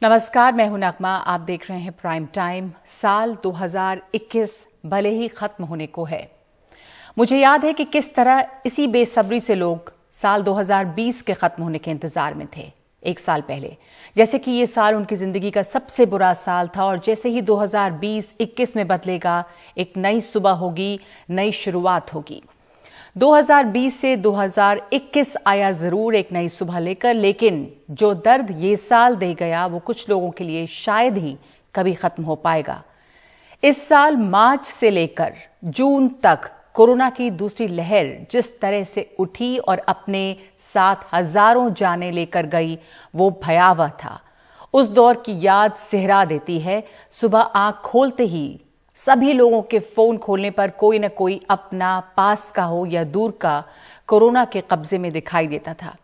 नमस्कार, मैं हूं नगमा। आप देख रहे हैं प्राइम टाइम। साल 2021 भले ही खत्म होने को है, मुझे याद है कि किस तरह इसी बेसब्री से लोग साल 2020 के खत्म होने के इंतजार में थे। एक साल पहले जैसे कि ये साल उनकी जिंदगी का सबसे बुरा साल था और जैसे ही 2020-21 में बदलेगा, एक नई सुबह होगी, नई शुरुआत होगी। 2020 से 2021 आया जरूर एक नई सुबह लेकर, लेकिन जो दर्द ये साल दे गया वो कुछ लोगों के लिए शायद ही कभी खत्म हो पाएगा। इस साल मार्च से लेकर जून तक कोरोना की दूसरी लहर जिस तरह से उठी और अपने साथ हजारों जानें लेकर गई, वो भयावह था। उस दौर की याद सिहरा देती है। सुबह आंख खोलते ही सभी लोगों के फोन खोलने पर कोई न कोई अपना, पास का हो या दूर का, कोरोना के कब्जे में दिखाई देता था।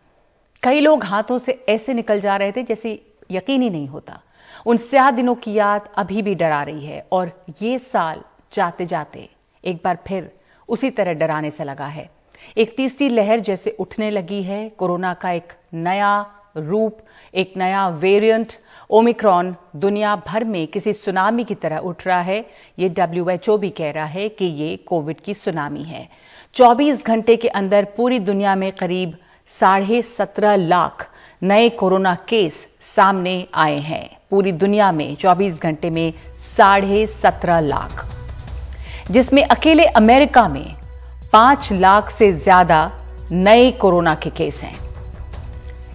कई लोग हाथों से ऐसे निकल जा रहे थे जैसे यकीन ही नहीं होता। उन स्याह दिनों की याद अभी भी डरा रही है और ये साल जाते जाते एक बार फिर उसी तरह डराने से लगा है। एक तीसरी लहर जैसे उठने लगी है। कोरोना का एक नया रूप, एक नया वेरिएंट ओमिक्रॉन दुनिया भर में किसी सुनामी की तरह उठ रहा है। ये WHO भी कह रहा है कि ये कोविड की सुनामी है। 24 घंटे के अंदर पूरी दुनिया में करीब 17.5 लाख नए कोरोना केस सामने आए हैं। पूरी दुनिया में 24 घंटे में 17.5 लाख, जिसमें अकेले अमेरिका में 5 लाख से ज्यादा नए कोरोना के केस हैं।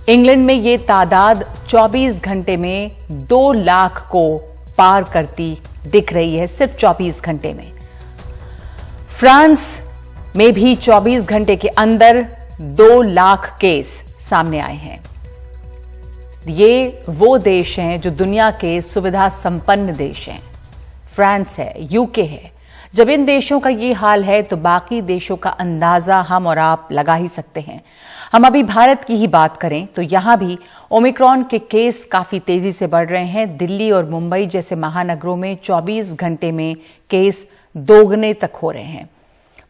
इंग्लैंड में ये तादाद 24 घंटे में 2 लाख को पार करती दिख रही है, सिर्फ 24 घंटे में। फ्रांस में भी 24 घंटे के अंदर 2 लाख केस सामने आए हैं। ये वो देश हैं जो दुनिया के सुविधा संपन्न देश हैं। फ्रांस है, यूके है। जब इन देशों का ये हाल है तो बाकी देशों का अंदाजा हम और आप लगा ही सकते हैं। हम अभी भारत की ही बात करें तो यहां भी ओमिक्रॉन के केस काफी तेजी से बढ़ रहे हैं। दिल्ली और मुंबई जैसे महानगरों में 24 घंटे में केस दोगुने तक हो रहे हैं।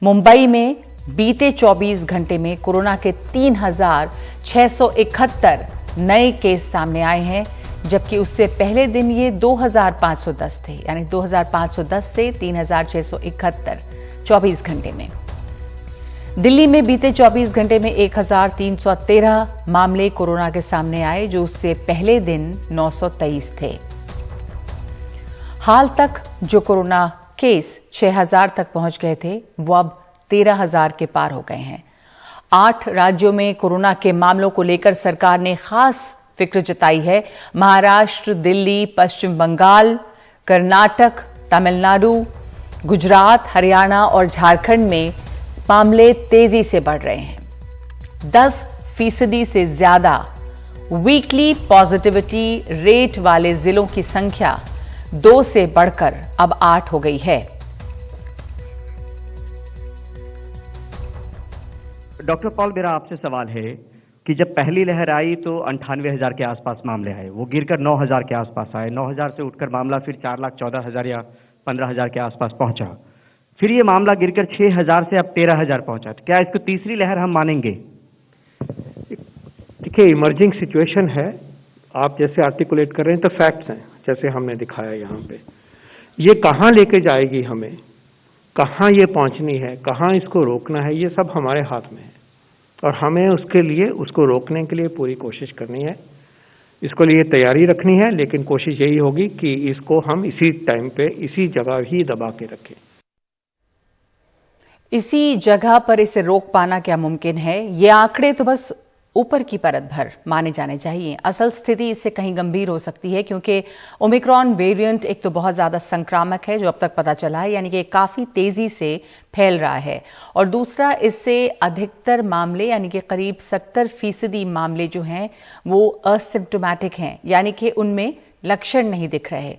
मुंबई में बीते 24 घंटे में कोरोना के 3,671 नए केस सामने आए हैं, जबकि उससे पहले दिन ये 2,510 थे। यानी 2,510 से 3,671 24 घंटे में। दिल्ली में बीते 24 घंटे में 1,313 मामले कोरोना के सामने आए, जो उससे पहले दिन 923 थे। हाल तक जो कोरोना केस 6,000 तक पहुंच गए थे, वो अब 13,000 के पार हो गए हैं। 8 राज्यों में कोरोना के मामलों को लेकर सरकार ने खास फिक्र जताई है। महाराष्ट्र, दिल्ली, पश्चिम बंगाल, कर्नाटक, तमिलनाडु, गुजरात, हरियाणा और झारखंड में मामले तेजी से बढ़ रहे हैं। 10% से ज्यादा वीकली पॉजिटिविटी रेट वाले जिलों की संख्या 2 से बढ़कर अब 8 हो गई है। डॉक्टर पॉल, मेरा आपसे सवाल है कि जब पहली लहर आई तो 98,000 के आसपास मामले आए, वो गिरकर 9,000 के आसपास आए। 9,000 से उठकर मामला फिर 4,14,000 या 15,000 के आसपास पहुंचा। फिर ये मामला गिरकर 6,000 से अब 13,000 पहुंचा। तो क्या इसको तीसरी लहर हम मानेंगे? देखिए, इमर्जिंग सिचुएशन है। आप जैसे आर्टिकुलेट कर रहे हैं तो फैक्ट्स हैं, जैसे हमने दिखाया यहाँ पे। ये कहाँ लेके जाएगी हमें, कहाँ ये पहुंचनी है, कहाँ इसको रोकना है, ये सब हमारे हाथ में है और हमें उसके लिए, उसको रोकने के लिए पूरी कोशिश करनी है। इसको लिए तैयारी रखनी है, लेकिन कोशिश यही होगी कि इसको हम इसी टाइम पे, इसी जगह ही दबा के रखें। इसी जगह पर इसे रोक पाना क्या मुमकिन है? ये आंकड़े तो बस ऊपर की परत भर माने जाने चाहिए। असल स्थिति इससे कहीं गंभीर हो सकती है, क्योंकि ओमिक्रॉन वेरिएंट एक तो बहुत ज्यादा संक्रामक है, जो अब तक पता चला है, यानी कि काफी तेजी से फैल रहा है, और दूसरा, इससे अधिकतर मामले यानी कि करीब 70% मामले जो हैं वो असिम्प्टोमैटिक हैं, यानी कि उनमें लक्षण नहीं दिख रहे।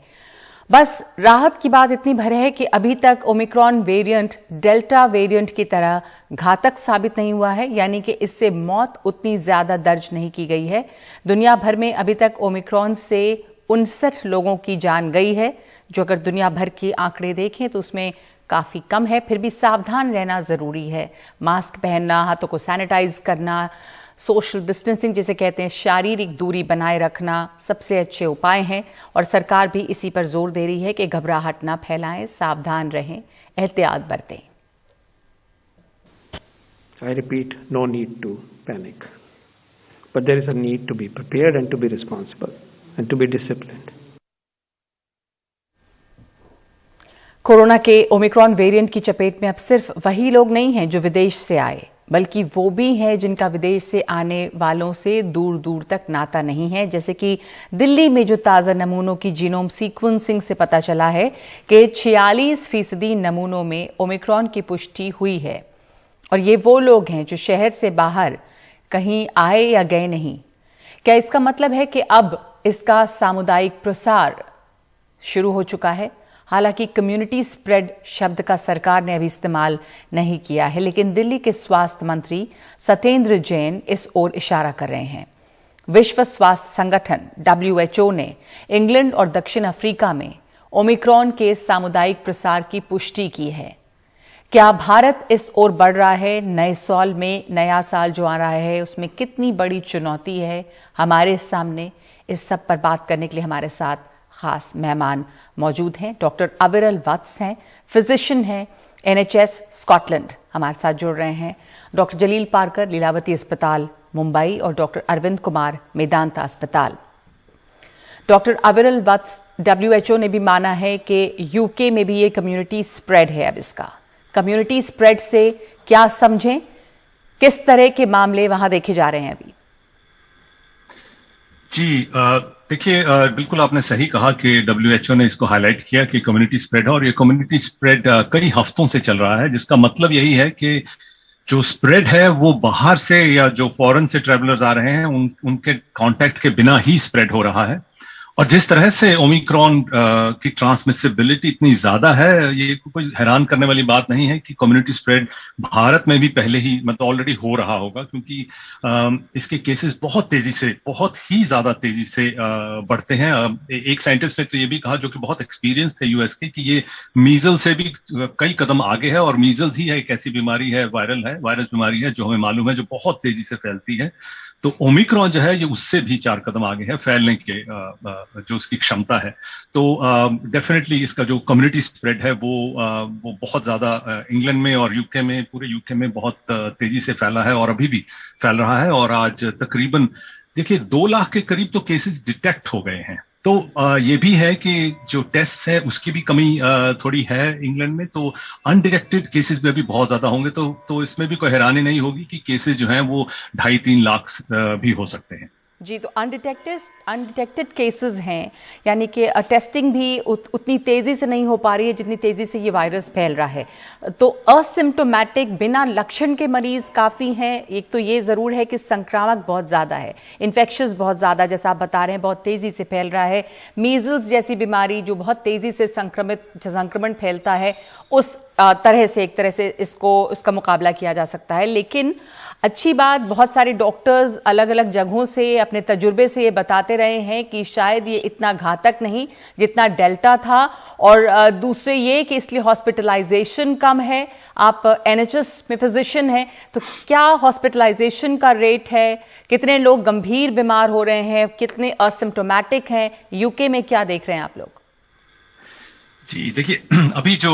बस राहत की बात इतनी भर है कि अभी तक ओमिक्रॉन वेरिएंट डेल्टा वेरिएंट की तरह घातक साबित नहीं हुआ है, यानी कि इससे मौत उतनी ज्यादा दर्ज नहीं की गई है। दुनिया भर में अभी तक ओमिक्रॉन से 59 लोगों की जान गई है, जो अगर दुनिया भर के आंकड़े देखें तो उसमें काफी कम है। फिर भी सावधान रहना जरूरी है। मास्क पहनना, हाथों को सैनिटाइज करना, सोशल डिस्टेंसिंग जिसे कहते हैं, शारीरिक दूरी बनाए रखना सबसे अच्छे उपाय हैं और सरकार भी इसी पर जोर दे रही है कि घबराहट ना फैलाएं, सावधान रहें, एहतियात बरतें। I repeat, no need to panic. But there is a need to be prepared and to be responsible and to be disciplined. Corona के ओमिक्रॉन वेरिएंट की चपेट में अब सिर्फ वही लोग नहीं हैं जो विदेश से आए, बल्कि वो भी हैं जिनका विदेश से आने वालों से दूर दूर तक नाता नहीं है। जैसे कि दिल्ली में जो ताज़ा नमूनों की जीनोम सीक्वेंसिंग से पता चला है कि 46% नमूनों में ओमिक्रॉन की पुष्टि हुई है और ये वो लोग हैं जो शहर से बाहर कहीं आए या गए नहीं। क्या इसका मतलब है कि अब इसका सामुदायिक प्रसार शुरू हो चुका है? हालांकि कम्युनिटी स्प्रेड शब्द का सरकार ने अभी इस्तेमाल नहीं किया है, लेकिन दिल्ली के स्वास्थ्य मंत्री सत्येंद्र जैन इस ओर इशारा कर रहे हैं। विश्व स्वास्थ्य संगठन WHO ने इंग्लैंड और दक्षिण अफ्रीका में ओमिक्रॉन के सामुदायिक प्रसार की पुष्टि की है। क्या भारत इस ओर बढ़ रहा है? नए साल में, नया साल जो आ रहा है, उसमें कितनी बड़ी चुनौती है हमारे सामने? इस सब पर बात करने के लिए हमारे साथ खास मेहमान मौजूद हैं। डॉक्टर अविरल वत्स हैं, फिजिशियन हैं, NHS स्कॉटलैंड हमारे साथ जुड़ रहे हैं। डॉक्टर जलील पारकर, लीलावती अस्पताल मुंबई, और डॉक्टर अरविंद कुमार, मेदांता अस्पताल। डॉक्टर अविरल वत्स, WHO ने भी माना है कि UK में भी ये कम्युनिटी स्प्रेड है। अब इसका कम्युनिटी स्प्रेड से क्या समझें, किस तरह के मामले वहां देखे जा रहे हैं अभी? जी, देखिए, बिल्कुल आपने सही कहा कि WHO ने इसको हाईलाइट किया कि कम्युनिटी स्प्रेड है, और ये कम्युनिटी स्प्रेड कई हफ्तों से चल रहा है, जिसका मतलब यही है कि जो स्प्रेड है वो बाहर से या जो फॉरेन से ट्रैवलर्स आ रहे हैं उनके कांटेक्ट के बिना ही स्प्रेड हो रहा है। और जिस तरह से ओमिक्रॉन की ट्रांसमिसिबिलिटी इतनी ज्यादा है, ये कोई हैरान करने वाली बात नहीं है कि कम्युनिटी स्प्रेड भारत में भी पहले ही मतलब ऑलरेडी हो रहा होगा, क्योंकि इसके केसेस बहुत ही ज्यादा तेजी से बढ़ते हैं। एक साइंटिस्ट ने तो ये भी कहा, जो कि बहुत एक्सपीरियंस थे यूएस के, कि ये मीजल से भी कई कदम आगे है, और मीजल्स ही है एक ऐसी बीमारी है, वायरस बीमारी है जो हमें मालूम है, जो बहुत तेजी से फैलती है। तो ओमिक्रॉन जो है ये उससे भी 4 कदम आगे है फैलने के जो उसकी क्षमता है। तो डेफिनेटली इसका जो कम्युनिटी स्प्रेड है वो बहुत ज्यादा इंग्लैंड में और यूके में, पूरे यूके में बहुत तेजी से फैला है और अभी भी फैल रहा है। और आज तकरीबन देखिए 2 लाख के करीब तो केसेस डिटेक्ट हो गए हैं। तो ये भी है कि जो टेस्ट है उसकी भी कमी थोड़ी है इंग्लैंड में, तो अनडिटेक्टेड केसेस भी अभी बहुत ज्यादा होंगे। तो इसमें भी कोई हैरानी नहीं होगी कि केसेस जो हैं वो 2.5-3 लाख भी हो सकते हैं। जी, तो अनडिटेक्टेड केसेस हैं, यानी कि टेस्टिंग भी उतनी तेजी से नहीं हो पा रही है जितनी तेजी से ये वायरस फैल रहा है। तो असिम्टोमेटिक बिना लक्षण के मरीज काफी हैं। एक तो ये जरूर है कि संक्रामक बहुत ज्यादा है, इन्फेक्शंस बहुत ज्यादा, जैसा आप बता रहे हैं, बहुत तेजी से फैल रहा है। मीजल्स जैसी बीमारी जो बहुत तेजी से संक्रमण फैलता है, उस तरह से एक तरह से उसका मुकाबला किया जा सकता है। लेकिन अच्छी बात, बहुत सारे डॉक्टर्स अलग अलग जगहों से अपने तजुर्बे से ये बताते रहे हैं कि शायद ये इतना घातक नहीं जितना डेल्टा था। और दूसरे ये कि इसलिए हॉस्पिटलाइजेशन कम है। आप NHS में फिजिशियन हैं, तो क्या हॉस्पिटलाइजेशन का रेट है? कितने लोग गंभीर बीमार हो रहे हैं? कितने असिम्टोमेटिक हैं? यूके में क्या देख रहे हैं आप लोग? जी, देखिए, अभी जो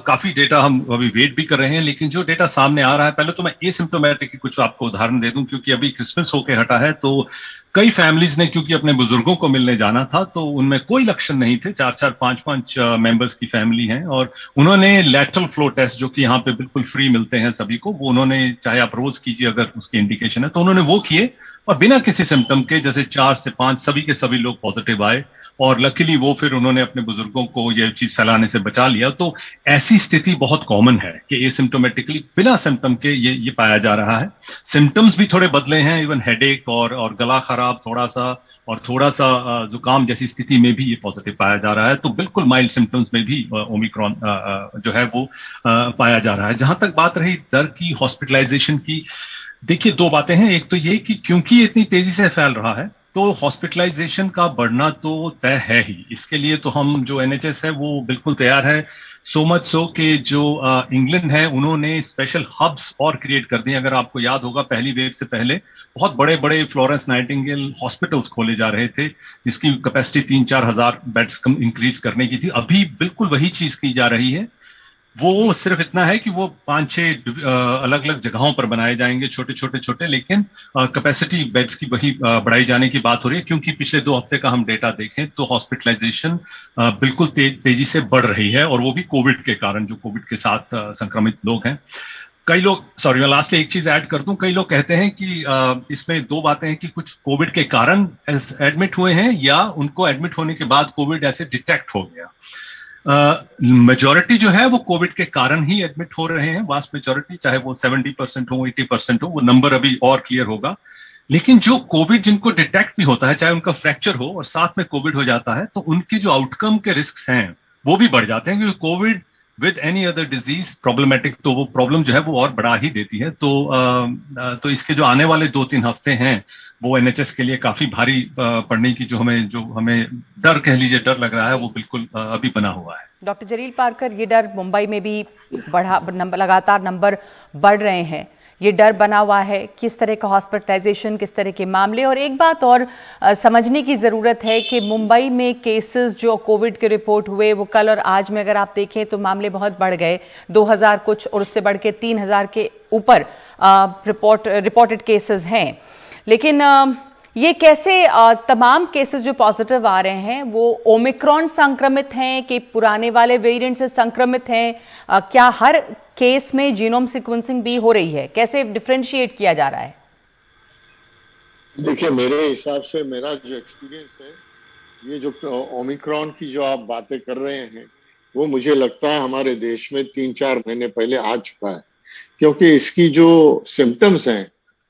काफी डेटा हम अभी वेट भी कर रहे हैं, लेकिन जो डेटा सामने आ रहा है, पहले तो मैं एसिम्प्टोमेटिक की कुछ आपको उदाहरण दे दूं, क्योंकि अभी क्रिसमस होके हटा है, तो कई फैमिलीज ने, क्योंकि अपने बुजुर्गों को मिलने जाना था, तो उनमें कोई लक्षण नहीं थे। 4-4, 5-5 मेंबर्स की फैमिली है, और उन्होंने लैटरल फ्लो टेस्ट, जो कि यहाँ पे बिल्कुल फ्री मिलते हैं सभी को, वो उन्होंने, चाहे आप रोज कीजिए अगर उसकी इंडिकेशन है, तो उन्होंने वो किए, और बिना किसी सिम्टम के, जैसे 4 से 5 सभी के सभी लोग पॉजिटिव आए, और लकीली वो फिर उन्होंने अपने बुजुर्गों को ये चीज फैलाने से बचा लिया। तो ऐसी स्थिति बहुत कॉमन है कि एसिम्टोमेटिकली बिना सिम्टम के ये पाया जा रहा है। सिम्टम्स भी थोड़े बदले हैं, इवन हेडेक और गला खराब थोड़ा सा जुकाम जैसी स्थिति में भी ये पॉजिटिव पाया जा रहा है। तो बिल्कुल माइल्ड सिम्टम्स में भी ओमिक्रॉन जो है वो पाया जा रहा है। जहां तक बात रही दर की, हॉस्पिटलाइजेशन की, देखिए 2 बातें हैं। एक तो ये कि क्योंकि इतनी तेजी से फैल रहा है, तो हॉस्पिटलाइजेशन का बढ़ना तो तय है ही। इसके लिए तो हम जो एनएचएस है वो बिल्कुल तैयार है। सो मच सो कि जो इंग्लैंड है उन्होंने स्पेशल हब्स और क्रिएट कर दिए। अगर आपको याद होगा पहली वेव से पहले बहुत बड़े बड़े फ्लोरेंस नाइटिंगेल हॉस्पिटल्स खोले जा रहे थे जिसकी कैपेसिटी 3-4 हजार बेड्स इंक्रीज करने की थी। अभी बिल्कुल वही चीज की जा रही है। वो सिर्फ इतना है कि वो 5-6 अलग अलग जगहों पर बनाए जाएंगे, छोटे, लेकिन कैपेसिटी बेड्स की वही बढ़ाई जाने की बात हो रही है, क्योंकि पिछले 2 हफ्ते का हम डेटा देखें तो हॉस्पिटलाइजेशन बिल्कुल तेजी से बढ़ रही है, और वो भी कोविड के कारण, जो कोविड के साथ संक्रमित लोग हैं। कई लोग, सॉरी मैं लास्ट में एक चीज ऐड कर दूं, कई लोग कहते हैं कि इसमें 2 बातें हैं कि कुछ कोविड के कारण एडमिट हुए हैं या उनको एडमिट होने के बाद कोविड ऐसे डिटेक्ट हो गया। मेजॉरिटी जो है वो कोविड के कारण ही एडमिट हो रहे हैं, वास्ट मेजॉरिटी, चाहे वो 70% हो 80% हो, वो नंबर अभी और क्लियर होगा। लेकिन जो कोविड जिनको डिटेक्ट भी होता है, चाहे उनका फ्रैक्चर हो और साथ में कोविड हो जाता है, तो उनकी जो आउटकम के रिस्क हैं वो भी बढ़ जाते हैं, क्योंकि Covid with any other disease problematic, तो वो प्रॉब्लम जो है वो और बढ़ा ही देती है। तो इसके जो आने वाले 2-3 हफ्ते हैं वो एनएचएस के लिए काफी भारी पड़ने की जो हमें डर, कह लीजिए डर लग रहा है, वो बिल्कुल अभी बना हुआ है। डॉक्टर जलील पारकर, ये डर मुंबई में भी लगातार नंबर बढ़ रहे हैं, ये डर बना हुआ है, किस तरह का हॉस्पिटलाइजेशन, किस तरह के मामले। और एक बात और समझने की ज़रूरत है कि मुंबई में केसेस जो कोविड के रिपोर्ट हुए वो कल और आज में अगर आप देखें तो मामले बहुत बढ़ गए, 2000 कुछ, और उससे बढ़ के 3000 के ऊपर रिपोर्टेड केसेस हैं। लेकिन ये कैसे तमाम केसेस जो पॉजिटिव आ रहे हैं वो ओमिक्रॉन संक्रमित हैं कि पुराने वाले वेरिएंट से संक्रमित हैं? क्या हर केस में जीनोम सीक्वेंसिंग भी हो रही है? कैसे डिफरेंशिएट किया जा रहा है? देखिए, मेरे हिसाब से मेरा जो एक्सपीरियंस है, ये जो ओमिक्रॉन की जो आप बातें कर रहे हैं वो मुझे लगता है हमारे देश में 3-4 महीने पहले आ चुका है, क्योंकि इसकी जो सिम्टम्स हैं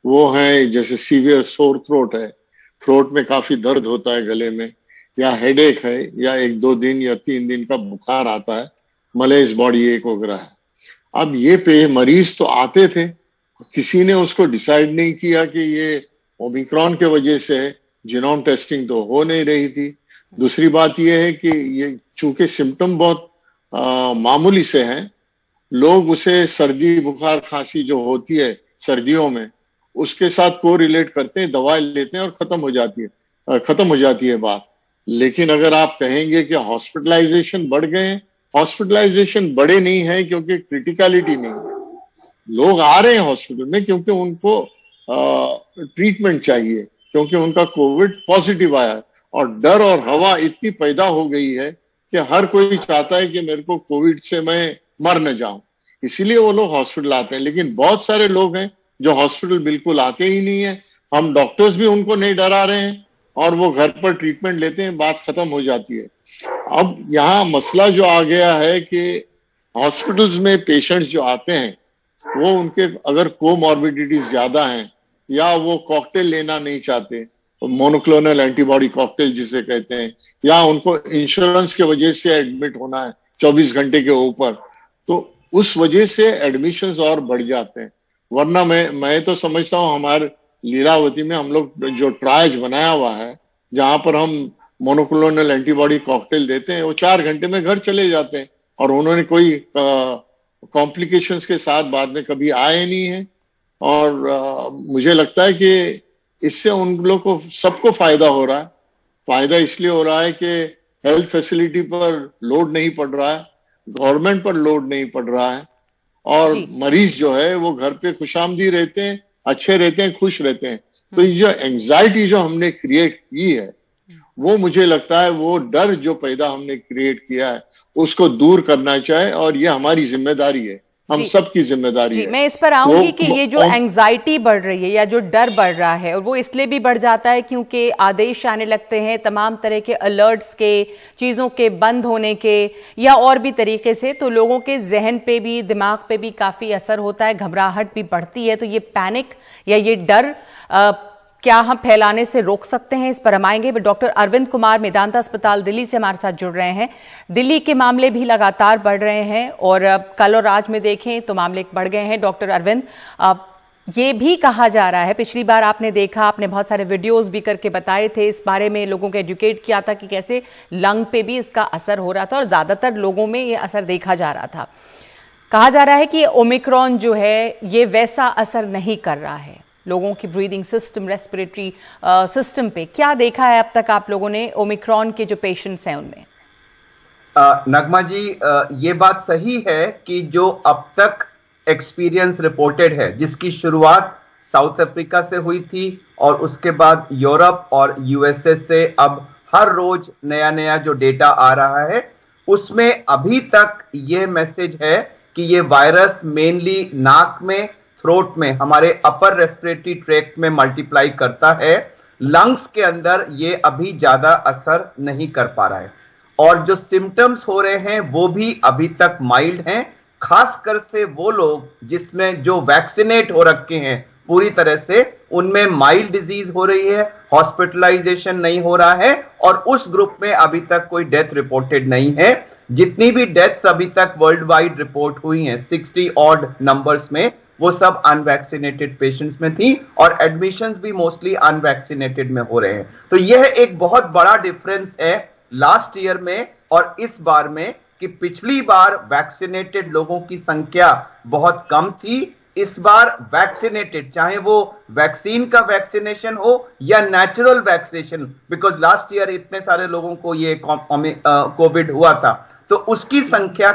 वो हैं जैसे सीवियर सोर थ्रोट है, थ्रोट में काफी दर्द होता है गले में, या हेडेक है, या 1-2 दिन या 3 दिन का बुखार आता है, मलेज बॉडी एक वगैरह है। अब ये मरीज तो आते थे, किसी ने उसको डिसाइड नहीं किया कि ये ओमिक्रॉन के वजह से है, जीनोम टेस्टिंग तो हो नहीं रही थी। दूसरी बात ये है कि ये चूंकि सिम्टम बहुत मामूली से हैं, लोग उसे सर्दी बुखार खांसी जो होती है सर्दियों में उसके साथ को रिलेट करते हैं, दवाई लेते हैं और खत्म हो जाती है बात। लेकिन अगर आप कहेंगे कि हॉस्पिटलाइजेशन बढ़ गए हैं, हॉस्पिटलाइजेशन बढ़े नहीं है, क्योंकि क्रिटिकलिटी नहीं है। लोग आ रहे हैं हॉस्पिटल में क्योंकि उनको ट्रीटमेंट चाहिए, क्योंकि उनका कोविड पॉजिटिव आया है, और डर और हवा इतनी पैदा हो गई है कि हर कोई चाहता है कि मेरे को कोविड से मैं मर न जाऊं, इसीलिए वो लोग हॉस्पिटल आते हैं। लेकिन बहुत सारे लोग हैं जो हॉस्पिटल बिल्कुल आते ही नहीं है, हम डॉक्टर्स भी उनको नहीं डरा रहे हैं, और वो घर पर ट्रीटमेंट लेते हैं, बात खत्म हो जाती है। अब यहाँ मसला जो आ गया है कि हॉस्पिटल्स में पेशेंट्स जो आते हैं वो उनके अगर कोमॉर्बिडिटीज ज्यादा हैं, या वो कॉकटेल लेना नहीं चाहते, मोनोक्लोनल एंटीबॉडी कॉकटेल जिसे कहते हैं, या उनको इंश्योरेंस के वजह से एडमिट होना है 24 घंटे के ऊपर, तो उस वजह से एडमिशंस और बढ़ जाते हैं। वरना मैं तो समझता हूँ हमारे लीलावती में हम लोग जो ट्रायज बनाया हुआ है, जहां पर हम मोनोक्लोनल एंटीबॉडी कॉकटेल देते हैं, वो 4 घंटे में घर चले जाते हैं, और उन्होंने कोई कॉम्प्लिकेशंस के साथ बाद में कभी आए नहीं है। और मुझे लगता है कि इससे उन लोग को सबको फायदा हो रहा है। फायदा इसलिए हो रहा है कि हेल्थ फैसिलिटी पर लोड नहीं पड़ रहा है, गवर्नमेंट पर लोड नहीं पड़ रहा है, और मरीज जो है वो घर पे खुशामदी रहते हैं, अच्छे रहते हैं, खुश रहते हैं। तो ये जो एंजाइटी जो हमने क्रिएट की है, वो मुझे लगता है वो डर जो पैदा हमने क्रिएट किया है उसको दूर करना चाहिए, और ये हमारी जिम्मेदारी है, हम सबकी जिम्मेदारी है। मैं इस पर आऊंगी कि ये जो एंजाइटी बढ़ रही है या जो डर बढ़ रहा है, और वो इसलिए भी बढ़ जाता है क्योंकि आदेश आने लगते हैं तमाम तरह के अलर्ट्स के, चीजों के बंद होने के, या और भी तरीके से, तो लोगों के जहन पे भी, दिमाग पे भी काफी असर होता है, घबराहट भी बढ़ती है। तो ये पैनिक या ये डर क्या हम फैलाने से रोक सकते हैं, इस पर हम आएंगे। डॉक्टर अरविंद कुमार मेदांता अस्पताल दिल्ली से हमारे साथ जुड़ रहे हैं। दिल्ली के मामले भी लगातार बढ़ रहे हैं, और कल और आज में देखें तो मामले बढ़ गए हैं। डॉक्टर अरविंद, ये भी कहा जा रहा है, पिछली बार आपने देखा, आपने बहुत सारे वीडियोस भी करके बताए थे इस बारे में, लोगों को एजुकेट किया था कि कैसे लंग पे भी इसका असर हो रहा था और ज्यादातर लोगों में ये असर देखा जा रहा था। कहा जा रहा है कि ओमिक्रॉन जो है ये वैसा असर नहीं कर रहा है लोगों की ब्रीदिंग सिस्टम, रेस्पिरेटरी सिस्टम पे। क्या देखा है अब तक आप लोगों ने ओमिक्रॉन के जो पेशेंट्स हैं उनमें? नगमा जी, ये बात सही है कि जो अब तक एक्सपीरियंस रिपोर्टेड है, जिसकी शुरुआत साउथ अफ्रीका से हुई थी और उसके बाद यूरोप और यूएसए से अब हर रोज नया नया जो डेटा आ रहा है, उसमें अभी तक ये मैसेज है कि ये वायरस मेनली नाक में, थ्रोट में, हमारे अपर रेस्पिरेटरी ट्रैक्ट में मल्टीप्लाई करता है। लंग्स के अंदर ये अभी ज्यादा असर नहीं कर पा रहा है और जो सिम्टम्स हो रहे हैं वो भी अभी तक माइल्ड हैं, खासकर से वो लोग जिसमें जो वैक्सीनेट हो रखे हैं पूरी तरह से, उनमें माइल्ड डिजीज हो रही है, हॉस्पिटलाइजेशन नहीं हो रहा है और उस ग्रुप में अभी तक कोई डेथ रिपोर्टेड नहीं है। जितनी भी डेथ्स अभी तक वर्ल्ड वाइड रिपोर्ट हुई हैं 60 ऑड नंबर्स में, वो सब अनवैक्सीनेटेड पेशेंट्स में थी और एडमिशंस भी मोस्टली अनवैक्सीनेटेड में हो रहे हैं। तो यह एक बहुत बड़ा डिफरेंस है लास्ट ईयर में और इस बार में कि पिछली बार वैक्सीनेटेड लोगों की संख्या बहुत कम थी। इस बार वैक्सीनेटेड, चाहे वो वैक्सीन का वैक्सीनेशन हो या natural vaccination, because last year इतने सारे लोगों को ये कोविड हुआ था, तो उसकी संख्या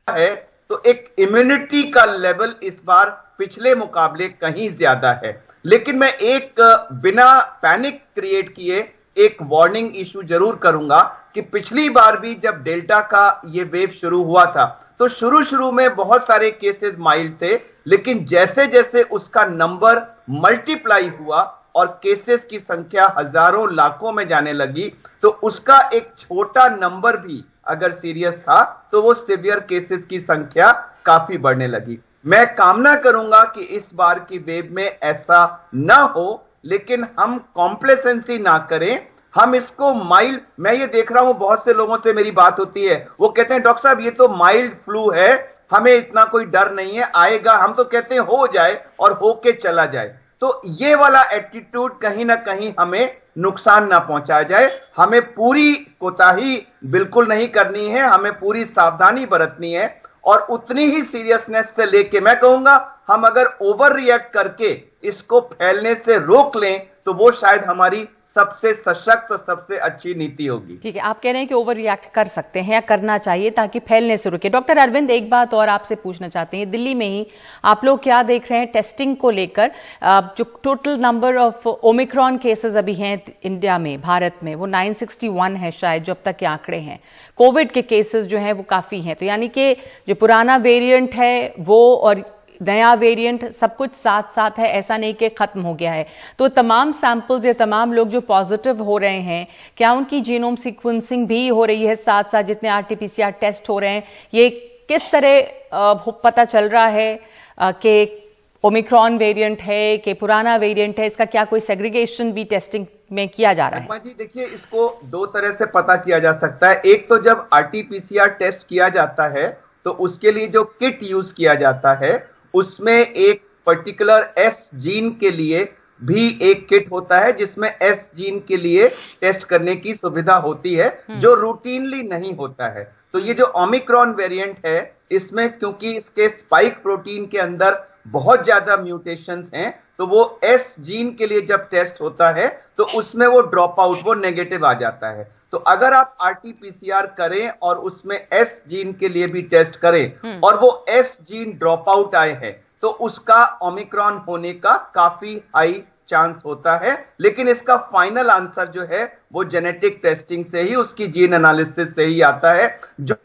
है। तो एक इम्यूनिटी का लेवल इस बार पिछले मुकाबले कहीं ज्यादा है। लेकिन मैं एक बिना पैनिक क्रिएट किए एक वार्निंग इशू जरूर करूंगा कि पिछली बार भी जब डेल्टा का ये वेव शुरू हुआ था तो शुरू में बहुत सारे केसेस माइल्ड थे, लेकिन जैसे जैसे उसका नंबर मल्टीप्लाई हुआ और केसेस की संख्या हजारों लाखों में जाने लगी, तो उसका एक छोटा नंबर भी अगर सीरियस था तो वो सीवियर केसेस की संख्या काफी बढ़ने लगी। मैं कामना करूंगा कि इस बार की वेव में ऐसा ना हो, लेकिन हम कॉम्प्लेसेंसी ना करें, हम इसको माइल्ड, मैं ये देख रहा हूं बहुत से लोगों से मेरी बात होती है, वो कहते हैं डॉक्टर साहब ये तो माइल्ड फ्लू है, हमें इतना कोई डर नहीं है, आएगा, हम तो कहते हैं हो जाए और होके चला जाए। तो ये वाला एटीट्यूड कहीं ना कहीं हमें नुकसान ना पहुंचा जाए। हमें पूरी कोताही बिल्कुल नहीं करनी है, हमें पूरी सावधानी बरतनी है और उतनी ही सीरियसनेस से लेके मैं कहूंगा हम अगर ओवर रिएक्ट करके इसको फैलने से रोक लें तो वो शायद हमारी सबसे सशक्त और सबसे अच्छी नीति होगी। ठीक है, आप कह रहे हैं कि ओवर रिएक्ट कर सकते हैं या करना चाहिए ताकि फैलने से रुके। डॉक्टर अरविंद, एक बात और आपसे पूछना चाहते हैं, दिल्ली में ही आप लोग क्या देख रहे हैं टेस्टिंग को लेकर? जो total number of Omicron cases अभी हैं इंडिया में, भारत में, वो 961 है शायद, जो अब तक के आंकड़े हैं। कोविड के केसेस जो हैं वो काफी हैं, तो यानी कि जो पुराना वेरिएंट है वो और नया वेरिएंट सब कुछ साथ साथ है, ऐसा नहीं कि खत्म हो गया है। तो तमाम सैंपल्स या तमाम लोग जो पॉजिटिव हो रहे हैं, क्या उनकी जीनोम सीक्वेंसिंग भी हो रही है साथ साथ जितने आरटीपीसीआर टेस्ट हो रहे हैं? ये किस तरह पता चल रहा है कि ओमिक्रॉन वेरिएंट है कि पुराना वेरिएंट है? इसका क्या कोई सेग्रीगेशन भी टेस्टिंग में किया जा रहा है? जी देखिए, इसको दो तरह से पता किया जा सकता है। एक तो जब आरटीपीसीआर टेस्ट किया जाता है तो उसके लिए जो किट यूज किया जाता है उसमें एक पर्टिकुलर एस जीन के लिए भी एक किट होता है जिसमें एस जीन के लिए टेस्ट करने की सुविधा होती है, जो रूटीनली नहीं होता है। तो ये जो ओमिक्रॉन वेरिएंट है, इसमें क्योंकि इसके स्पाइक प्रोटीन के अंदर बहुत ज्यादा म्यूटेशंस हैं, तो वो एस जीन के लिए जब टेस्ट होता है तो उसमें वो ड्रॉप आउट, वो नेगेटिव आ जाता है। तो अगर आप आरटीपीसीआर करें और उसमें एस जीन के लिए भी टेस्ट करें और वो एस जीन ड्रॉप आउट आए हैं, तो उसका ओमिक्रॉन होने का काफी हाई चांस होता है। लेकिन इसका फाइनल आंसर जो है वो जेनेटिक टेस्टिंग से ही, उसकी जीन एनालिसिस से ही आता है, जो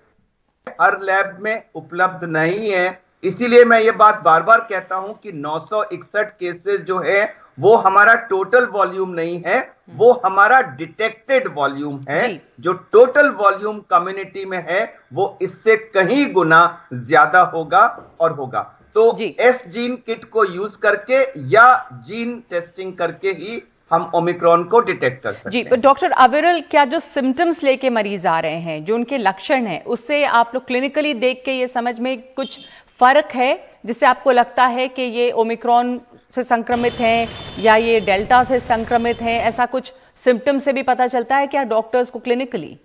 हर लैब में उपलब्ध नहीं है। इसीलिए मैं ये बात बार बार कहता हूं कि 961 केसेस जो है वो हमारा टोटल वॉल्यूम नहीं है, वो हमारा डिटेक्टेड वॉल्यूम है। जो टोटल वॉल्यूम कम्युनिटी में है वो इससे कहीं गुना ज्यादा होगा और होगा। तो एस जीन किट को यूज करके या जीन टेस्टिंग करके ही हम ओमिक्रॉन को डिटेक्ट कर सकते हैं। जी डॉक्टर अविरल, क्या जो सिम्टम्स लेके मरीज आ रहे हैं, जो उनके लक्षण हैं, उससे आप लोग क्लिनिकली देख के ये समझ में कुछ फर्क है जिससे आपको लगता है कि ये ओमिक्रॉन से संक्रमित हैं या ये डेल्टा से संक्रमित हैं? ऐसा कुछ सिम्टम से भी पता चलता है क्या डॉक्टर्स को क्लिनिकली?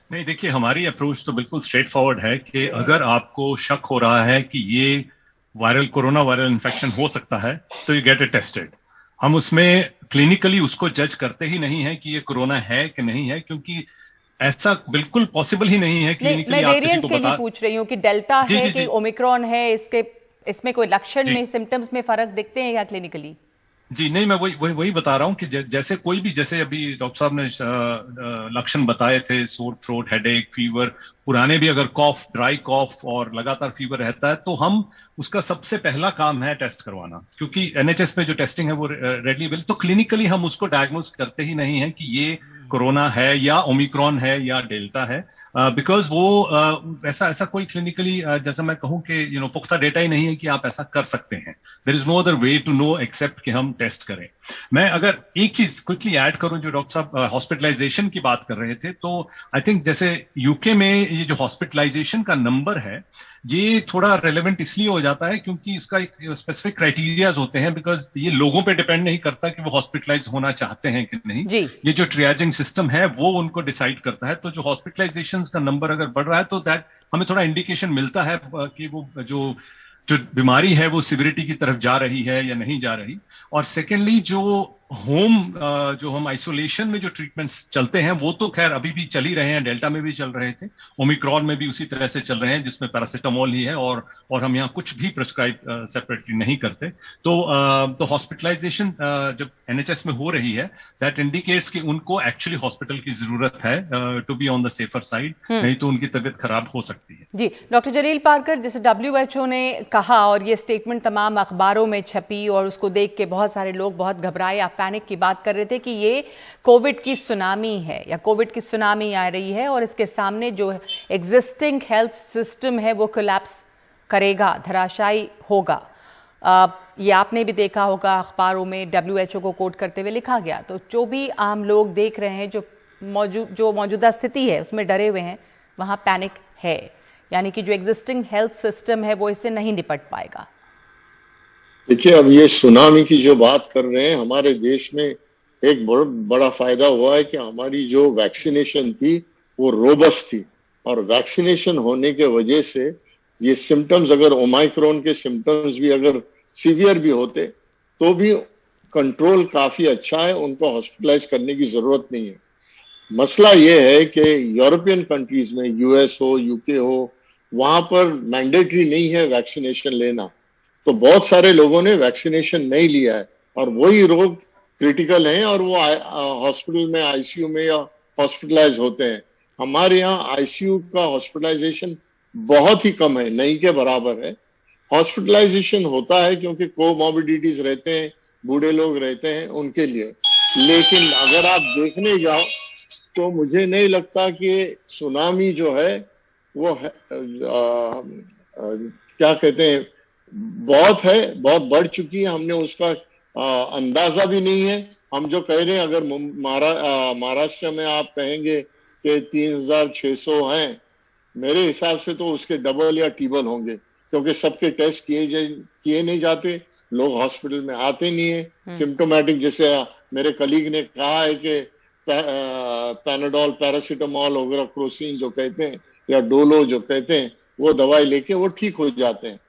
नहीं, देखिए, हमारी अप्रोच तो बिल्कुल स्ट्रेट फॉरवर्ड है कि अगर आपको शक हो रहा है कि ये कोरोना वायरल इन्फेक्शन हो सकता है तो यू गेट इट टेस्टेड। हम उसमें क्लिनिकली उसको जज करते ही नहीं है कि ये कोरोना है कि नहीं है, क्योंकि ऐसा बिल्कुल पॉसिबल ही नहीं है क्लिनिकली। मैं वेरिएंट के लिए पूछ रही हूँ कि डेल्टा है कि ओमिक्रॉन है, इसमें कोई लक्षण में, सिम्टम्स में फर्क दिखते हैं या क्लिनिकली? जी नहीं, मैं वही बता रहा हूं कि जैसे कोई भी, जैसे अभी डॉक्टर साहब ने लक्षण बताए थे, सोर थ्रोट, हेडेक, फीवर, पुराने भी अगर कॉफ, ड्राई कॉफ और लगातार फीवर रहता है तो हम उसका सबसे पहला काम है टेस्ट करवाना, क्योंकि एनएचएस में जो टेस्टिंग है वो रेडली अवेलेबल। तो क्लिनिकली हम उसको डायग्नोज करते ही नहीं है कि ये कोरोना है या ओमिक्रॉन है या डेल्टा है, बिकॉज वो ऐसा कोई क्लिनिकली जैसा मैं कहूं कि पुख्ता डेटा ही नहीं है कि आप ऐसा कर सकते हैं। There is no other way to know except कि हम टेस्ट करें। मैं अगर एक चीज क्विकली ऐड करूं, जो डॉक्टर साहब हॉस्पिटलाइजेशन की बात कर रहे थे, तो आई थिंक जैसे यूके में ये जो हॉस्पिटलाइजेशन का नंबर है ये थोड़ा रेलेवेंट इसलिए हो जाता है क्योंकि इसका एक स्पेसिफिक क्राइटेरियाज होते हैं, बिकॉज ये लोगों पे डिपेंड नहीं करता कि वो हॉस्पिटलाइज होना चाहते हैं कि नहीं। ये जो ट्रियाजिंग सिस्टम है वो उनको डिसाइड करता है। तो जो हॉस्पिटलाइजेशन का नंबर अगर बढ़ रहा है तो दैट हमें थोड़ा इंडिकेशन मिलता है कि वो जो बीमारी है वो सिविरिटी की तरफ जा रही है या नहीं जा रही। और सेकेंडली जो जो हम आइसोलेशन में जो ट्रीटमेंट्स चलते हैं वो तो खैर अभी भी चल ही रहे हैं, डेल्टा में भी चल रहे थे, ओमिक्रॉन में भी उसी तरह से चल रहे हैं, जिसमें पैरासिटामोल ही है और हम यहाँ कुछ भी प्रिस्क्राइब सेपरेटली नहीं करते। तो हॉस्पिटलाइजेशन जब एनएचएस में हो रही है, दैट इंडिकेट्स कि उनको एक्चुअली हॉस्पिटल की जरूरत है to be on the safer side, नहीं तो उनकी तबीयत खराब हो सकती है। जी डॉक्टर जलील पारकर, जैसे WHO ने कहा और ये स्टेटमेंट तमाम अखबारों में छपी और उसको देख के बहुत सारे लोग बहुत घबराए, आप पैनिक की बात कर रहे थे कि ये कोविड की सुनामी है या कोविड की सुनामी आ रही है और इसके सामने जो एग्जिस्टिंग हेल्थ सिस्टम है वो कोलैप्स करेगा, धराशायी होगा। ये आपने भी देखा होगा अखबारों में WHO को कोट करते हुए लिखा गया। तो जो भी आम लोग देख रहे हैं, जो मौजूदा स्थिति है उसमें डरे हुए हैं, वहां पैनिक है, यानी कि जो एग्जिस्टिंग हेल्थ सिस्टम है वो इससे नहीं निपट पाएगा। देखिए, अब ये सुनामी की जो बात कर रहे हैं, हमारे देश में एक बहुत बड़ा फायदा हुआ है कि हमारी जो वैक्सीनेशन थी वो रोबस्ट थी, और वैक्सीनेशन होने के वजह से ये सिम्टम्स, अगर ओमाइक्रोन के सिम्टम्स भी अगर सीवियर भी होते तो भी कंट्रोल काफी अच्छा है, उनको हॉस्पिटलाइज करने की जरूरत नहीं है। मसला ये है कि यूरोपियन कंट्रीज में, यूएस हो, यूके हो, वहां पर मैंडेटरी नहीं है वैक्सीनेशन लेना, तो बहुत सारे लोगों ने वैक्सीनेशन नहीं लिया है और वही रोग क्रिटिकल हैं और वो हॉस्पिटल में, आईसीयू में या हॉस्पिटलाइज होते हैं। हमारे यहाँ आईसीयू का हॉस्पिटलाइजेशन बहुत ही कम है, नहीं के बराबर है। हॉस्पिटलाइजेशन होता है क्योंकि कोमॉर्बिडिटीज रहते हैं, बूढ़े लोग रहते हैं, उनके लिए। लेकिन अगर आप देखने जाओ तो मुझे नहीं लगता कि सुनामी जो है वो क्या कहते हैं, बहुत बढ़ चुकी है, हमने उसका अंदाजा भी नहीं है। हम जो कह रहे हैं, अगर महाराष्ट्र में आप कहेंगे कि 3600 हैं, मेरे हिसाब से तो उसके डबल या ट्रिपल होंगे, क्योंकि सबके टेस्ट किए नहीं जाते, लोग हॉस्पिटल में आते नहीं है। सिम्टोमेटिक, जैसे मेरे कलीग ने कहा है कि पैनाडोल, पैरासिटामोल वगैरह, क्रोसिन जो कहते हैं या डोलो जो कहते हैं, वो दवाई लेके वो ठीक हो जाते हैं।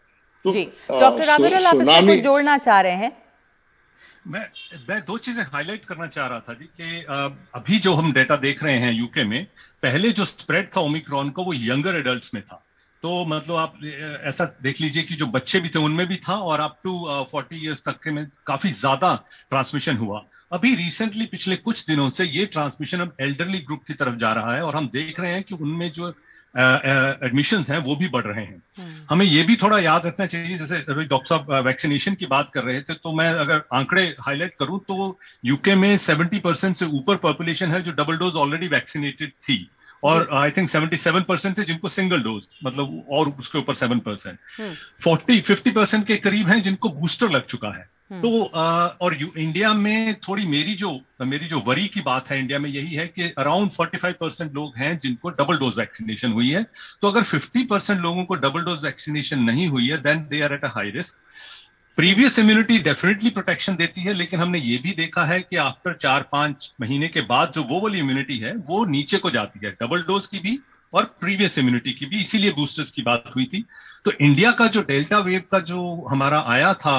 तो जी डॉक्टर रावेरल, आप इसमें कुछ जोड़ना चाह रहे हैं? मैं दो चीजें हाईलाइट करना चाह रहा था जी कि अभी जो हम डेटा देख रहे हैं यूके में, पहले जो स्प्रेड था ओमिक्रॉन का वो यंगर एडल्ट्स में था। तो मतलब आप ऐसा देख लीजिए कि जो बच्चे भी थे उनमें भी था और अप टू 40 इयर्स तक के में काफी ज्यादा ट्रांसमिशन हुआ। अभी रिसेंटली पिछले कुछ दिनों से ये ट्रांसमिशन अब एल्डरली ग्रुप की तरफ जा रहा है और हम देख रहे हैं कि उनमें जो एडमिशंस हैं वो भी बढ़ रहे हैं। हमें ये भी थोड़ा याद रखना चाहिए, जैसे डॉक्टर साहब वैक्सीनेशन की बात कर रहे थे, तो मैं अगर आंकड़े हाईलाइट करूं तो यूके में 70% से ऊपर पॉपुलेशन है जो डबल डोज ऑलरेडी वैक्सीनेटेड थी, और आई थिंक 77% थे जिनको सिंगल डोज, मतलब और उसके ऊपर 7%, 40-50% के करीब हैं जिनको बूस्टर लग चुका है। तो और इंडिया में थोड़ी मेरी जो वरी की बात है इंडिया में यही है कि अराउंड 45% लोग हैं जिनको डबल डोज वैक्सीनेशन हुई है। तो अगर 50% लोगों को डबल डोज वैक्सीनेशन नहीं हुई है then they are at a high risk. Previous immunity definitely protection देती है, लेकिन हमने ये भी देखा है कि आफ्टर 4-5 महीने के बाद जो वो वाली इम्यूनिटी है वो नीचे को जाती है, डबल डोज की भी और प्रीवियस इम्यूनिटी की भी, इसीलिए बूस्टर्स की बात हुई थी। तो इंडिया का जो डेल्टा वेव का जो हमारा आया था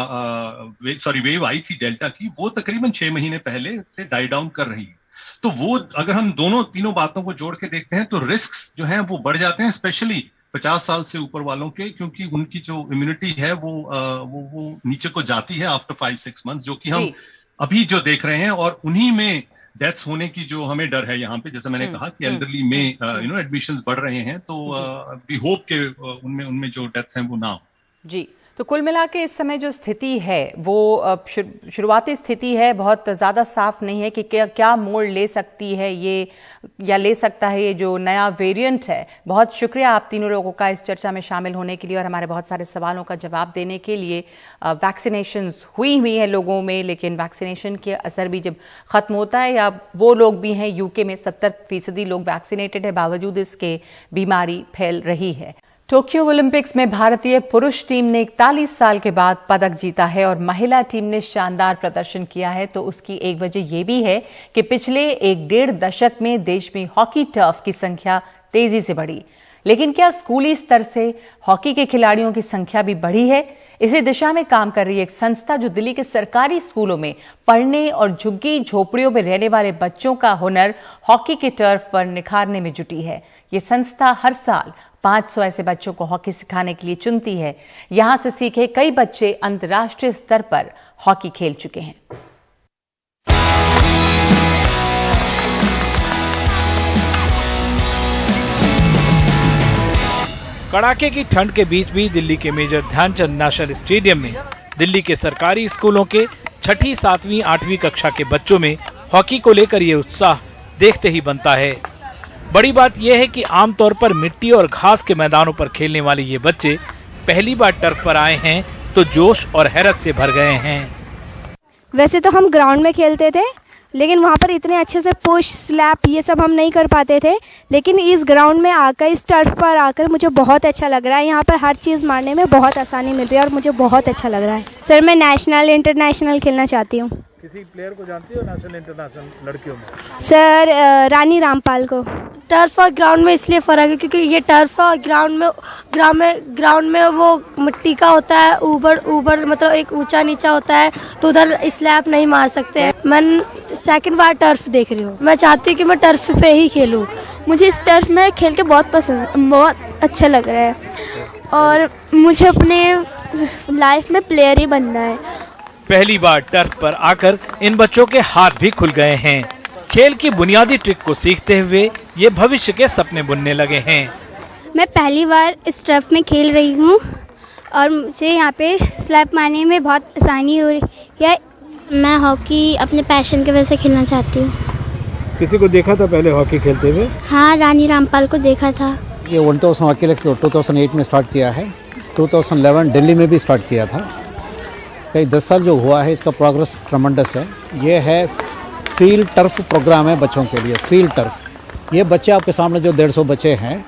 वेव आई थी डेल्टा की, वो तकरीबन 6 महीने पहले से डाई डाउन कर रही है। तो वो अगर हम तीनों बातों को जोड़ के देखते हैं तो रिस्क जो है वो बढ़ जाते हैं, स्पेशली 50 साल से ऊपर वालों के, क्योंकि उनकी जो इम्यूनिटी है वो नीचे को जाती है आफ्टर 5-6 मंथ, जो कि हम अभी जो देख रहे हैं। और उन्हीं में डेथ्स होने की जो हमें डर है यहाँ पे, जैसे मैंने कहा कि एल्डरली में एडमिशंस बढ़ रहे हैं, तो वी होप के उनमें जो डेथ्स हैं वो ना हो। जी, तो कुल मिला के इस समय जो स्थिति है वो शुरुआती स्थिति है, बहुत ज़्यादा साफ नहीं है कि क्या मोड़ ले सकती है ये या ले सकता है ये जो नया वेरिएंट है। बहुत शुक्रिया आप तीनों लोगों का इस चर्चा में शामिल होने के लिए और हमारे बहुत सारे सवालों का जवाब देने के लिए। वैक्सीनेशंस हुई है लोगों में, लेकिन वैक्सीनेशन के असर भी जब खत्म होता है, या वो लोग भी हैं यूके में 70% लोग वैक्सीनेटेड है, बावजूद इसके बीमारी फैल रही है। टोक्यो ओलंपिक्स में भारतीय पुरुष टीम ने 41 साल के बाद पदक जीता है और महिला टीम ने शानदार प्रदर्शन किया है। तो उसकी एक वजह यह भी है कि पिछले 1-1.5 दशक में देश में हॉकी टर्फ की संख्या तेजी से बढ़ी। लेकिन क्या स्कूली स्तर से हॉकी के खिलाड़ियों की संख्या भी बढ़ी है? इसी दिशा में काम कर रही एक संस्था जो दिल्ली के सरकारी स्कूलों में पढ़ने और झुग्गी झोपड़ियों में रहने वाले बच्चों का हुनर हॉकी के टर्फ पर निखारने में जुटी है। ये संस्था हर साल 500 ऐसे बच्चों को हॉकी सिखाने के लिए चुनती है। यहां से सीखे कई बच्चे अंतर्राष्ट्रीय स्तर पर हॉकी खेल चुके हैं। कड़ाके की ठंड के बीच भी दिल्ली के मेजर ध्यानचंद नेशनल स्टेडियम में दिल्ली के सरकारी स्कूलों के 6ठी, 7वीं, 8वीं कक्षा के बच्चों में हॉकी को लेकर ये उत्साह देखते ही बनता है। बड़ी बात यह है कि आमतौर पर मिट्टी और घास के मैदानों पर खेलने वाले ये बच्चे पहली बार टर्फ पर आए हैं तो जोश और हैरत से भर गए हैं। वैसे तो हम ग्राउंड में खेलते थे, लेकिन वहाँ पर इतने अच्छे से पुश स्लैप ये सब हम नहीं कर पाते थे, लेकिन इस ग्राउंड में आकर, इस टर्फ पर आकर मुझे बहुत अच्छा लग रहा है। यहाँ पर हर चीज़ मारने में बहुत आसानी मिल रही है और मुझे बहुत अच्छा लग रहा है। सर, मैं नेशनल इंटरनेशनल खेलना चाहती हूँ। किसी प्लेयर को जानती हो नेशनल इंटरनेशनल लड़कियों में? सर, रानी रामपाल को। टर्फ और ग्राउंड में इसलिए फ़र्क है क्योंकि ये टर्फ और ग्राउंड में वो मिट्टी का होता है, ऊबर मतलब एक ऊंचा नीचा होता है, तो उधर स्लैप नहीं मार सकते हैं। मैं सेकंड बार टर्फ देख रही हूँ। मैं चाहती हूँ कि मैं टर्फ पे ही खेलूँ। मुझे इस टर्फ में खेल के बहुत अच्छा लग रहा है और मुझे अपने लाइफ में प्लेयर ही बनना है। पहली बार टर्फ पर आकर इन बच्चों के हाथ भी खुल गए हैं। खेल की बुनियादी ट्रिक को सीखते हुए ये भविष्य के सपने बुनने लगे हैं। मैं पहली बार इस टर्फ में खेल रही हूँ और मुझे यहाँ पे स्लैप मारने में बहुत आसानी हो रही है। मैं हॉकी अपने पैशन की वजह से खेलना चाहती हूँ। किसी को देखा था पहले हॉकी खेलते हुए? हाँ, रानी रामपाल को देखा था। ये 1000 हॉकी लीग 2008 में स्टार्ट किया है, 2011 दिल्ली में भी स्टार्ट किया था। कई 10 साल जो हुआ है, इसका प्रोग्रेस ट्रमेंडस है। ये है फील्ड टर्फ प्रोग्राम है बच्चों के लिए। फील्ड टर्फ, ये बच्चे आपके सामने जो 150 बच्चे हैं,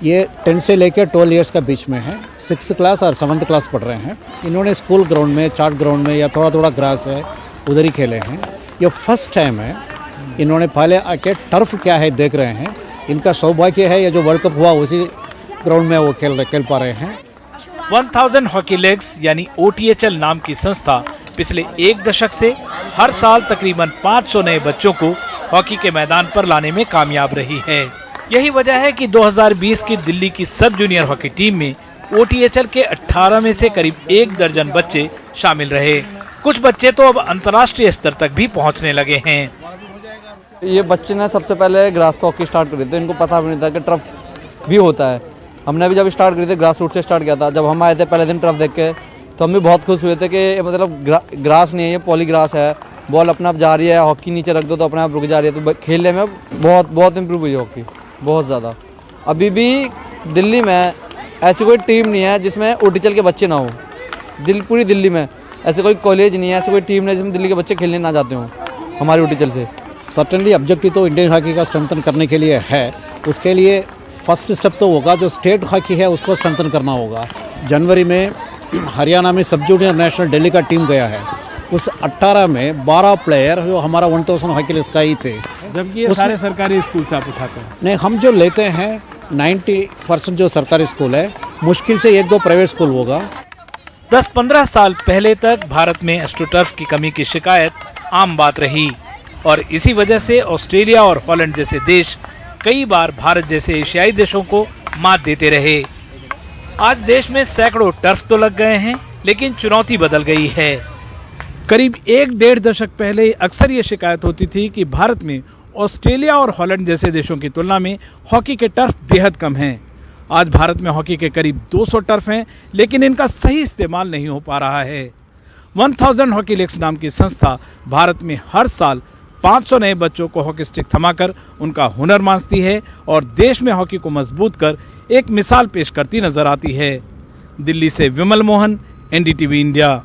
ये 10 से लेकर 12 इयर्स का बीच में है, 6th क्लास और 7th क्लास पढ़ रहे हैं। इन्होंने स्कूल ग्राउंड में, चार्ट ग्राउंड में या थोड़ा ग्रास है उधर ही खेले हैं। ये फर्स्ट टाइम है इन्होंने पहले आके टर्फ क्या है देख रहे हैं। इनका सौभाग्य है, ये जो वर्ल्ड कप हुआ उसी ग्राउंड में वो खेल पा रहे हैं। 1000 हॉकी लीग्स यानी OTHL नाम की संस्था पिछले 1 दशक से हर साल तकरीबन 500 नए बच्चों को हॉकी के मैदान पर लाने में कामयाब रही है। यही वजह है कि 2020 की दिल्ली की सब जूनियर हॉकी टीम में OTHL के 18 में से करीब 1 दर्जन बच्चे शामिल रहे। कुछ बच्चे तो अब अंतर्राष्ट्रीय स्तर तक भी पहुंचने लगे हैं। ये बच्चे ने सबसे पहले ग्रास हॉकी स्टार्ट करी थी, इनको पता भी नहीं था कि टर्फ भी होता है। हमने भी जब स्टार्ट करी थी ग्रास रूट से स्टार्ट किया था। जब हम आए थे पहले दिन टर्फ देख के तो हम भी बहुत खुश हुए थे कि मतलब ग्रास नहीं है, ये पॉलीग्रास है। बॉल अपने आप जा रही है, हॉकी नीचे रख दो तो अपने आप रुक जा रही है। तो खेलने में बहुत इम्प्रूव हुई हॉकी, बहुत ज़्यादा। अभी भी दिल्ली में ऐसी कोई टीम नहीं है जिसमें OTHL के बच्चे ना हो। पूरी दिल्ली में ऐसे कोई कॉलेज नहीं है, ऐसे कोई टीम नहीं जिसमें दिल्ली के बच्चे खेलने ना जाते हों हमारी यूटीएचएल से। सर्टेनली ऑब्जेक्टिव तो इंडियन हॉकी का स्ट्रेंथन करने के लिए है। उसके लिए फर्स्ट स्टेप तो होगा जो स्टेट हॉकी है उसको स्ट्रेंथन करना होगा। जनवरी में हरियाणा में सब जूनियर नेशनल दिल्ली का टीम गया है। उस 18 में 12 प्लेयर जो हमारा 1000 हॉकी लीग का ही थे, जबकि ये सारे सरकारी स्कूल से आप उठाते हैं। नहीं, हम जो लेते हैं 90% जो सरकारी स्कूल है, मुश्किल से 1-2 प्राइवेट स्कूल होगा। 10-15 साल पहले तक भारत में एस्ट्रोटर्फ की कमी की शिकायत आम बात रही और इसी वजह से ऑस्ट्रेलिया और हॉलैंड जैसे देश कई बार भारत जैसे एशियाई देशों को मात देते रहे। आज देश में सैकड़ों टर्फ तो लग गए हैं, लेकिन चुनौती बदल गई है। करीब 1-1.5 दशक पहले अक्सर ये शिकायत होती थी कि भारत में ऑस्ट्रेलिया और हॉलैंड जैसे देशों की तुलना में हॉकी के टर्फ बेहद कम हैं। आज भारत में हॉकी के करीब 200 टर्फ हैं, लेकिन इनका सही इस्तेमाल नहीं हो पा रहा है। 1000 हॉकी लीग्स नाम की संस्था भारत में हर साल 500 नए बच्चों को हॉकी स्टिक थमाकर उनका हुनर मांझती है और देश में हॉकी को मजबूत कर एक मिसाल पेश करती नजर आती है। दिल्ली से विमल मोहन, NDTV इंडिया।